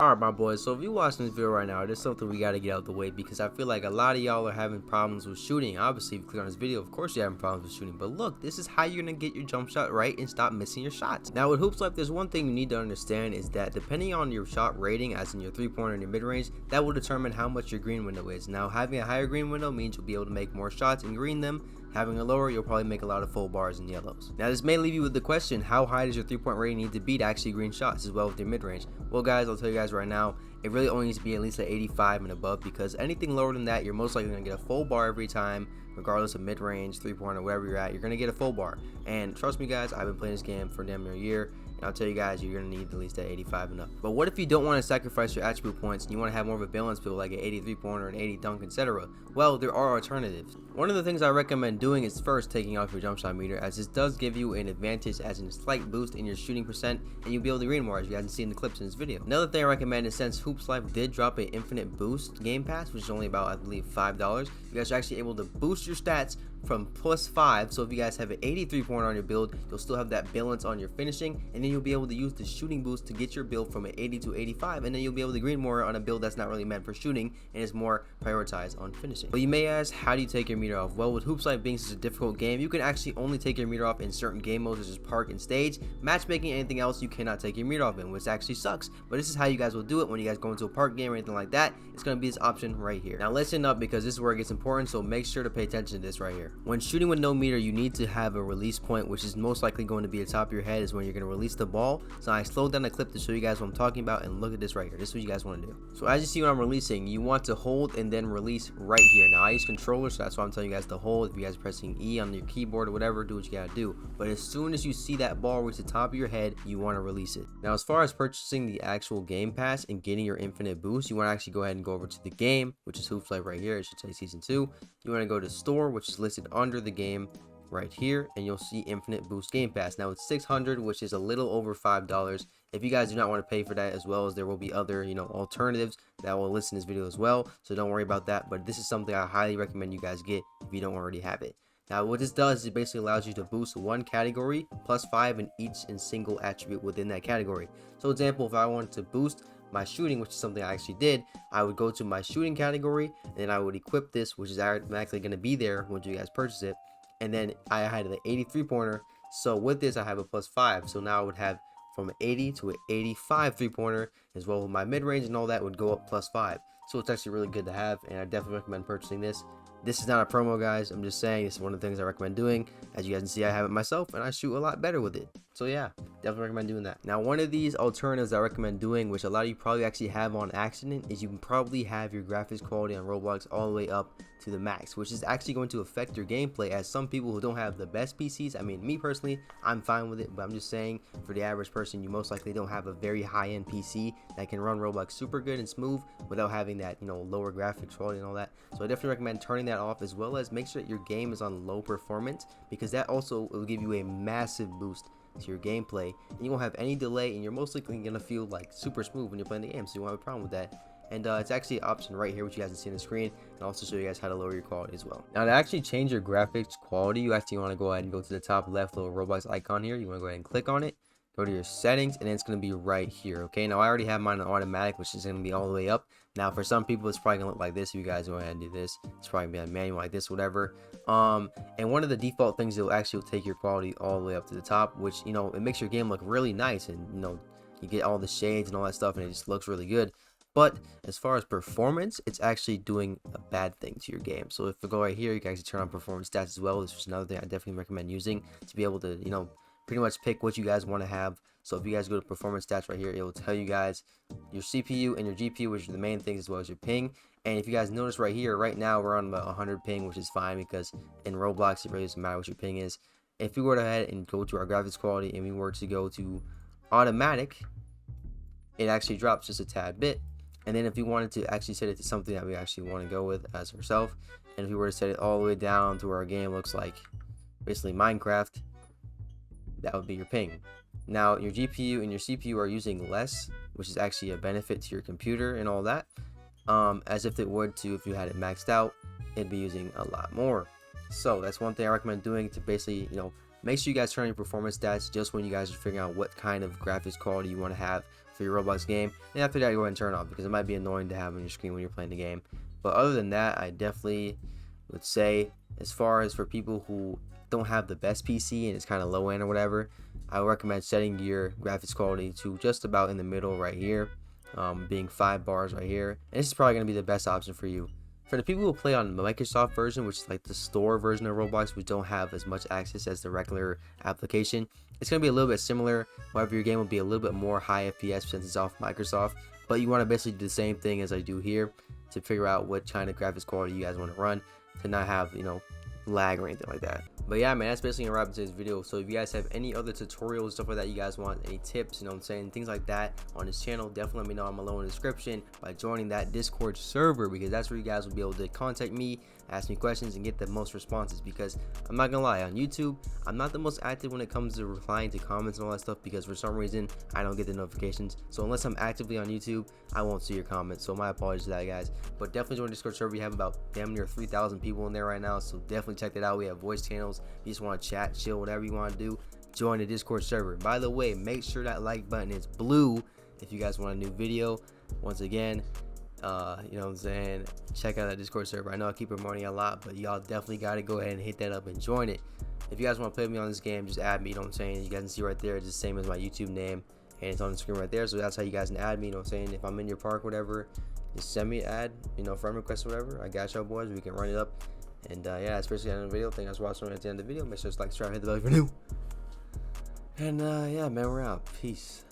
Alright, my boys, so if you're watching this video right now, there's something we got to get out of the way because I feel like a lot of y'all are having problems with shooting. Obviously, if you click on this video, of course you're having problems with shooting, but look, this is how you're going to get your jump shot right and stop missing your shots. Now with Hoops Life, there's one thing you need to understand is that depending on your shot rating, as in your 3-pointer and your mid-range, that will determine how much your green window is. Now having a higher green window means you'll be able to make more shots and green them. Having a lower, you'll probably make a lot of full bars and yellows. Now this may leave you with the question, how high does your 3-point rating need to be to actually green shots as well with your mid-range? Well guys, I'll tell you guys right now, it really only needs to be at least at 85 and above, because anything lower than that, you're most likely going to get a full bar every time, regardless of mid-range, 3-pointer, wherever you're at, you're going to get a full bar. And trust me guys, I've been playing this game for damn near a year, and I'll tell you guys, you're going to need at least at 85 and up. But what if you don't want to sacrifice your attribute points and you want to have more of a balance build like an 83-pointer, an 80 dunk, etc.? Well, there are alternatives. One of the things I recommend doing is first taking off your jump shot meter, as this does give you an advantage as in a slight boost in your shooting percent, and you'll be able to green more, as you guys can see in the clips in this video. Another thing I recommend is, since Hoops Life did drop an infinite boost game pass, which is only about, I believe, $5, you guys are actually able to boost your stats from +5. So if you guys have an 83-pointer on your build, you'll still have that balance on your finishing, and then you'll be able to use the shooting boost to get your build from an 80 to 85, and then you'll be able to green more on a build that's not really meant for shooting and is more prioritized on finishing. But you may ask, how do you take your meter off? Well, with Hoops Life being such a difficult game, you can actually only take your meter off in certain game modes such as park and stage. Matchmaking, anything else, you cannot take your meter off in, which actually sucks. But this is how you guys will do it when you guys go into a park game or anything like that. It's going to be this option right here. Now listen up, because this is where it gets important, so make sure to pay attention to this right here. When shooting with no meter, you need to have a release point, which is most likely going to be at the top of your head, is when you're going to release the ball. So I slowed down the clip to show you guys what I'm talking about, and look at this right here. This is what you guys want to do. So as you see when I'm releasing, you want to hold and then release right here. Now I use controller, so that's why I'm telling you guys to hold. If you guys are pressing E on your keyboard or whatever, do what you gotta do. But as soon as you see that ball reach the top of your head, you want to release it. Now as far as purchasing the actual game pass and getting your infinite boost, you want to actually go ahead and go over to the game, which is Hoops Life right here. It should say season 2. You want to go to store, which is listed under the game right here, and you'll see infinite boost game pass. Now it's 600, which is a little over $5. If you guys do not want to pay for that, as well as there will be other alternatives that will list in this video as well, so don't worry about that. But this is something I highly recommend you guys get if you don't already have it. Now what this does is it basically allows you to boost one category +5 in each and single attribute within that category. So example, if I wanted to boost my shooting, which is something I actually did, I would go to my shooting category, and then I would equip this, which is automatically going to be there once you guys purchase it. And then I had an 83-pointer, so with this I have a +5, so now I would have from an 80 to an 85 3-pointer, as well with my mid-range and all that would go up +5. So it's actually really good to have, and I definitely recommend purchasing this. This is not a promo guys, I'm just saying this is one of the things I recommend doing. As you guys can see, I have it myself and I shoot a lot better with it. So yeah, definitely recommend doing that. Now one of these alternatives I recommend doing, which a lot of you probably actually have on accident, is you can probably have your graphics quality on Roblox all the way up to the max, which is actually going to affect your gameplay, as some people who don't have the best PCs, I mean me personally, I'm fine with it, but I'm just saying for the average person, you most likely don't have a very high-end PC that can run Roblox super good and smooth without having that lower graphics quality and all that. So I definitely recommend turning that off, as well as make sure that your game is on low performance, because that also will give you a massive boost to your gameplay, and you won't have any delay, and you're most likely gonna feel like super smooth when you're playing the game, so you won't have a problem with that. And it's actually an option right here, which you guys can see on the screen, and also show you guys how to lower your quality as well. Now to actually change your graphics quality, you actually want to go ahead and go to the top left little Roblox icon here. You want to go ahead and click on it, go to your settings, and then it's going to be right here. Okay, now I already have mine on automatic, which is going to be all the way up. Now for some people it's probably gonna look like this. If you guys go ahead and do this, it's probably gonna be on manual like this, whatever. And one of the default things, it'll actually take your quality all the way up to the top, which it makes your game look really nice, and you get all the shades and all that stuff, and it just looks really good. But as far as performance, it's actually doing a bad thing to your game. So if we go right here, you can actually turn on performance stats as well. This is another thing I definitely recommend using to be able to pretty much pick what you guys want to have. So if you guys go to performance stats right here, it will tell you guys your CPU and your GPU, which are the main things, as well as your ping. And if you guys notice right here, right now we're on about 100 ping, which is fine, because in Roblox it really doesn't matter what your ping is. If we were to head and go to our graphics quality and we were to go to automatic, it actually drops just a tad bit. And then if we wanted to actually set it to something that we actually want to go with as ourselves, and if we were to set it all the way down to where our game looks like basically Minecraft, that would be your ping. Now your GPU and your CPU are using less, which is actually a benefit to your computer and all that, as if it would to if you had it maxed out, it'd be using a lot more. So that's one thing I recommend doing to basically make sure you guys turn on your performance stats just when you guys are figuring out what kind of graphics quality you want to have for your Roblox game. And after that, go ahead and turn it off because it might be annoying to have on your screen when you're playing the game. But other than that, I definitely would say, as far as for people who don't have the best PC and it's kind of low end or whatever, I would recommend setting your graphics quality to just about in the middle right here, being 5 bars right here. And this is probably going to be the best option for you. For the people who play on the Microsoft version, which is like the store version of Roblox, which don't have as much access as the regular application, it's going to be a little bit similar. However, your game will be a little bit more high FPS since it's off Microsoft. But you want to basically do the same thing as I do here to figure out what kind of graphics quality you guys want to run to not have, you know, lag or anything like that. But yeah, man, that's basically a wrap up today's video. So if you guys have any other tutorials, stuff like that, you guys want any tips, you know what I'm saying, things like that on this channel, definitely let me know. I'm below in the description by joining that Discord server, because that's where you guys will be able to contact me, ask me questions, and get the most responses. Because I'm not gonna lie, on YouTube, I'm not the most active when it comes to replying to comments and all that stuff, because for some reason I don't get the notifications. So unless I'm actively on YouTube, I won't see your comments. So my apologies to that, guys. But definitely join the Discord server. We have about damn near 3,000 people in there right now, so definitely check that out. We have voice channels. If you just want to chat, chill, whatever you want to do, join the Discord server. By the way, make sure that like button is blue if you guys want a new video. Once again, you know what I'm saying, check out that Discord server. I know I keep promoting a lot, but y'all definitely got to go ahead and hit that up and join it. If you guys want to play with me on this game, just add me, you know what I'm saying. You guys can see right there, it's the same as my YouTube name, and it's on the screen right there. So that's how you guys can add me, you know what I'm saying. If I'm in your park, whatever, just send me an ad, you know, friend request or whatever. I got y'all boys, we can run it up. And yeah, that's basically the end of the video. Thank you guys for watching at the end of the video. Make sure to like, subscribe, hit the bell if you're new. And yeah, man, we're out. Peace.